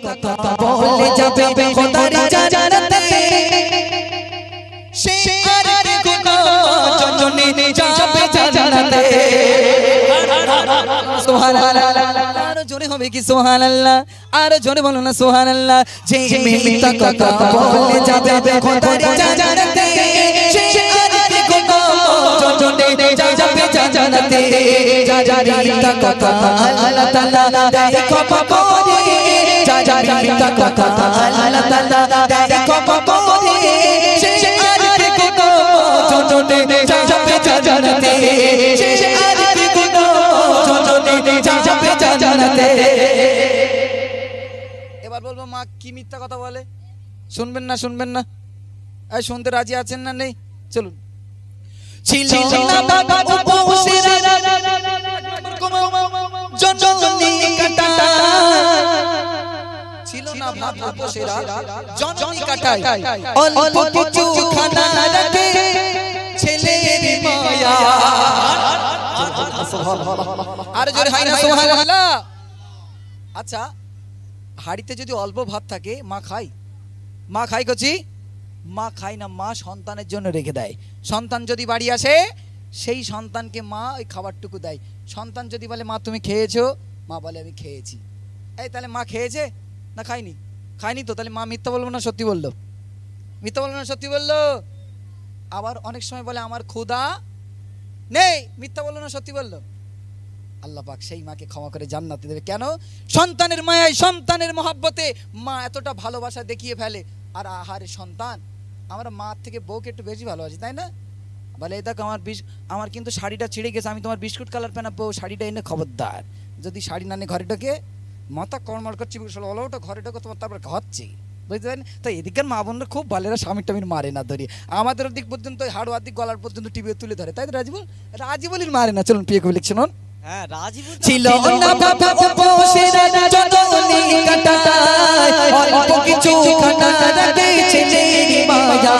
কথা বলে যাবে খোদার জান্নাতে সে আর কি গুনাহ জননে যাবে জান্নাতে সুবহানাল্লাহ আর জোরে হবে কি সুবহানাল্লাহ আর জোরে বলো না সুবহানাল্লাহ যে মিথ্যা কথা বলে যাবে খোদার জান্নাতে সে আর কি গুনাহ জননে যাবে জান্নাতে যারা মিথ্যা কথা আল্লাহ তাআলা দেয় ক্ষমা করে যারা মিথ্যা কথা আল্লাহ তাআলা দেয় ক্ষমা করে সে আর কি গুনাহ জননে যাবে জান্নাতে সে আর কি গুনাহ জননে যাবে জান্নাতে এবার বলবো মা কি মিথ্যা কথা বলে শুনবেন না এই শুনতে রাজি আছেন না নেই চলুন ছিল না বাবা উপসেরা জননী কাটা ছিল না বাবা উপসেরা জননী কাটায় অল্প কিছু খানা রাখে ছেলের মায়া আর জোরে হয় না সুবহানাল্লাহ আচ্ছা হাড়িতে যদি অল্প ভাত থাকে মা খায় কচি মা খায় না মা সন্তানের জন্য রেখে দেয় সন্তান যদি বাড়ি আসে সেই সন্তানকে মা ওই খাবারটুকু দেয় সন্তান যদি বলে মা তুমি খেয়েছো মা বলে আমি খেয়েছি এই তাহলে মা খেয়েছে না খায়নি তো তাহলে মা মিথ্যা বলবো না সত্যি বললো আবার অনেক সময় বলে আমার ক্ষুধা নেই মিথ্যা বললো না সত্যি বললো আল্লাহ পাক সেই মাকে ক্ষমা করে জান্নাতে দেবে কেন সন্তানের মায়ায় সন্তানের মহব্বতে মা এতটা ভালোবাসা দেখিয়ে ফেলে আর আহারে সন্তান আমরা মা থেকে বউকে একটু বেশি ভালোবাসি তাই না বলে এই দেখ আমার কিন্তু শাড়িটা ছিঁড়ে গেছে আমি তোমার বিস্কুট কালার পেনাবো শাড়িটা এনে খবরদার যদি শাড়ি না নিয়ে ঘরে ঢোকে মাথা কড়মড় করছি ওটা ঘরে ঢোকে তোমার তারপর খাওয়াচ্ছি বুঝতে পারেন তো এদিকের মা বোনরা খুব ভালোরা স্বামী টামির মারে না ধরি আমাদের দিক পর্যন্ত হাড়োয়ার দিক গলার পর্যন্ত টিভি তুলে ধরে তাই তো রাজিবুলির মারে না চলুন প্রিয় কবি লিখছেন ছিল না বাবা উপসেরা জননী কাটায় অল্প কিছু খানা রাখে ছেলের মায়া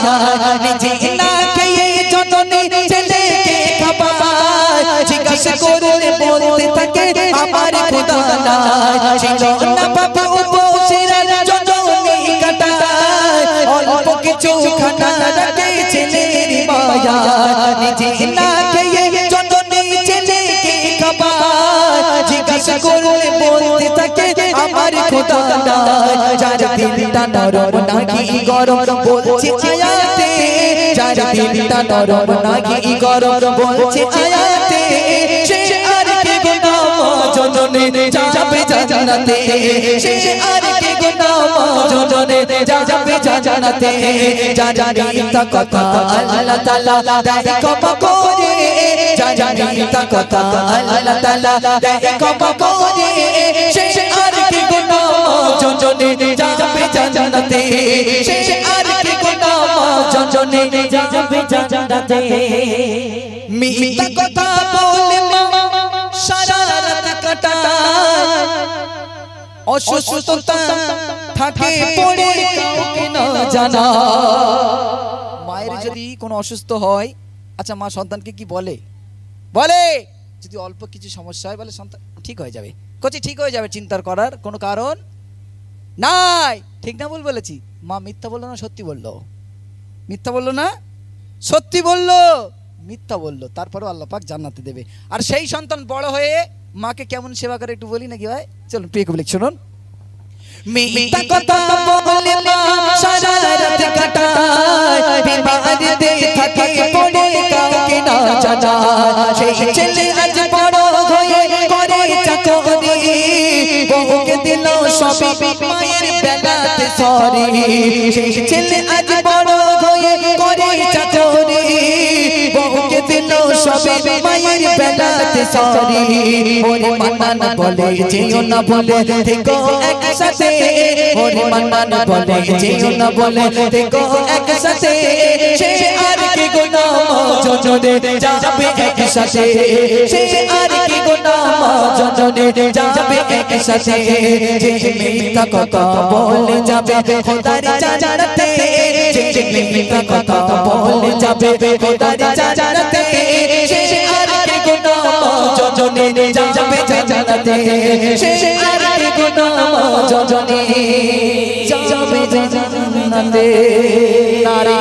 নিজে না খেয়ে জননী ছেলেকে খাওয়ায় জিজ্ঞাসা করলে বলতে থাকে আমার খোদা নাই ছিল না বাবা উপসেরা জননী কাটায় অল্প কিছু খানা রাখে ছেলের মায়া নিজে না খেয়ে জননী ছেলেকে জিজ্ঞাসা করলে বলতে থাকে আমার খোদা নাই যার দিলটা নরম নাকি গরম বলছে আয়াতে যার দিলটা নরম নাকি গরম বলছে আয়াতে সে আর কি গুনাহ জননে যাবে জান্নাতে সে আর কি গুনাহ জননে যাবে জান্নাতে যার মিথ্যা কথা আল্লাহ তাআলা দেয় ক্ষমা করে যার মিথ্যা কথা আল্লাহ তাআলা দেয় ক্ষমা করে সে আর কি গুনাহ জননে যাবে জান্নাতে সে আর কি গুনাহ জননে যাবে জান্নাতে মিথ্যা কথা বলে মা সারা রাত কাটায় অসুস্থতা থাকে পড়ে কাউকে না জানা মায়ের যদি কোনো অসুস্থ হয় আচ্ছা মা সন্তানকে কি বলে যদি অল্প কিছু সমস্যা হয় বলে সন্তান ঠিক হয়ে যাবে ঠিক হয়ে যাবে চিন্তার করার কোনো কারণ নাই ঠিক না ভুল বলেছি মা মিথ্যা বললো না সত্যি বললো মিথ্যা বললো তারপরেও আল্লাহ পাক জান্নাতে দেবে আর সেই সন্তান বড় হয়ে মাকে কেমন সেবা করে একটু বলি নাকি ভাই চলুন প্রিয় কবি শুনুন মিথ্যা কথা বলে মা সারা রাত কাটায় বিমারিতে থাকে পড়ে কাউকে না জানায় সেই ছেলে আজ বড় হয়ে করে চাকরি বউকে দিল সবই মায়ের বেলাতে সরি সেই ছেলে আজ বড় হয়ে করে চাকরি বউকে দিল সবই মায়ের বেলাতে সরি ওরে মান্নান বলে যেও না বলে দেখো একসাথে ওরে মান্নান বলে যেও না বলে দেখো একসাথে সে আর কি গুনাহ জননে যাবে একসাথে সে আর কি গুনাহ জননে যাবে একসাথে যে মিথ্যা কথা বলে যাবে খোদার জান্নাতে যে মিথ্যা কথা বলে যাবে খোদার জান্নাতে সে আর কি গুনাহ মজনে যাবে জান্নাতে সে আর কি গুনাহ মজনে যাবে জান্নাতে নারে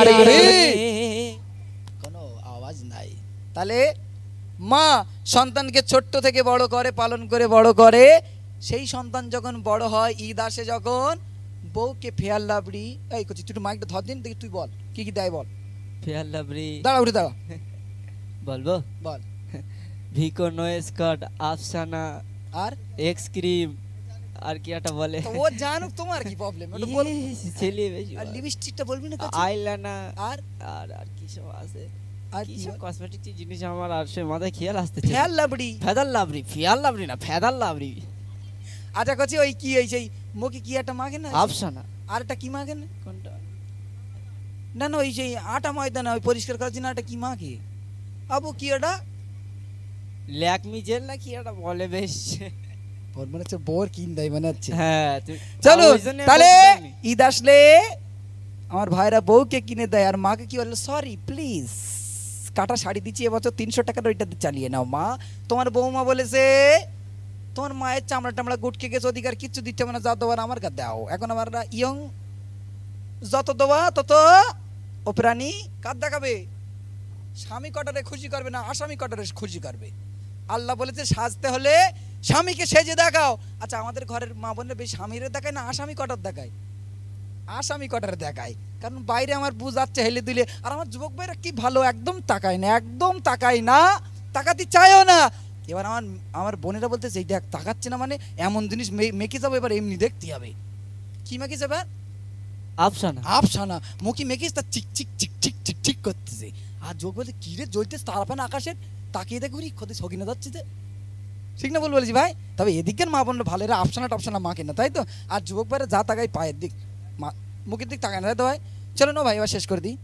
কোনো আওয়াজ নাই। তাহলে মা সন্তানকে ছোট্ট থেকে বড় করে পালন করে বড় করে, সেই সন্তান যখন বড় হয় ঈদ আসে যখন বউকে ফেয়ার লাভলি এই করছি তুই মাইকটা ধর দিন দেখি তুই বল কি কি দেয় বল। ফেয়ার লাভলি দাঁড়া উঠে দাঁড়া বলবো বল। ভিকো নোয়েস কাট আফসানা আর এক্স ক্রিম আর কি একটা বলে তো ও জানুক তোমার কি প্রবলেম ওটা বল। ছেলে বেশি আর লিপস্টিকটা বলবি না কাছে আইলানা আর আর আর কি সব আছে আর কি কি সব কসমেটিক জিনিস আমার আর সে মাথায় খেয়াল আসতে ফেয়ার লাভলি ফেদার লাভরি ফেয়ার লাভরি না ফেদার লাভরি আচ্ছা করছি ওই কি ওই সেই মুখে কি একটা মাগে না আফসানা আর একটা কি মাগে না কোনটা না না ওই সেই আটা ময়দা না ওই পরিষ্কার করার জন্য একটা কি মাগে আবু কি ওটা ল্যাকমি জেল না কি একটা বলে বেশ ওর মনে হচ্ছে বোর কিন দেয় মনে হচ্ছে। হ্যাঁ চলো তাহলে ঈদ আসলে আমার ভাইরা বউকে কিনে দেয় আর মাকে কি বললো সরি প্লিজ কাটা শাড়ি দিচ্ছি এবছর 300 টাকার ওইটা চালিয়ে নাও মা। তোমার বৌমা বলেছে তোমার মায়ের চামড়া টামড়া গুটকে গেছে অধিকার কিচ্ছু দিচ্ছে মানে যা দেওয়ার আমার কাছে দাও। এখন আমার ইয়ং যত দেওয়া তত ও প্রাণী কার দেখাবে স্বামী কটারে খুশি করবে না আসামি কটারে খুশি করবে। আল্লাহ বলেছে সাজতে হলে স্বামীকে সেজে দেখাও। আচ্ছা আমাদের ঘরের মা বোনরা বেশ স্বামীরে দেখায় না আসামি কটার দেখায় আসামি কটার দেখায় কারণ বাইরে আমার বুঝাচ্ছে হেলে দিলে আর আমার যুবক ভাইরা কি ভালো একদম তাকায় না একদম তাকায় না তাকাতে চায়ও না। এবার আমার বোনেরা বলতেছে এই দেখ তাকাচ্ছে না মানে এমন জিনিস মেকে যাবো এবার এমনি দেখতে হবে কি মেকে যাবে আফসানা আফসানা মুখি মেকিস তা চিক চিক চিক চিক চিক চিক করতেছে আর যোগ বলতে কি রে জ্বলতেছে তারাপান আকাশের তাকিয়ে দেখো রি খোদে সকিনা যাচ্ছে ঠিক না বলেছি ভাই। তবে এদিকের মা বোন ভালো এরা আফসানা টাফসানা মা কেনা তাই তো আর যুবক ভাইরা যা তাকায় পায়ের দিক মা মুখের দিক তাকায় না তাই তো ভাই। চলো না ভাই এবার শেষ করে দিই।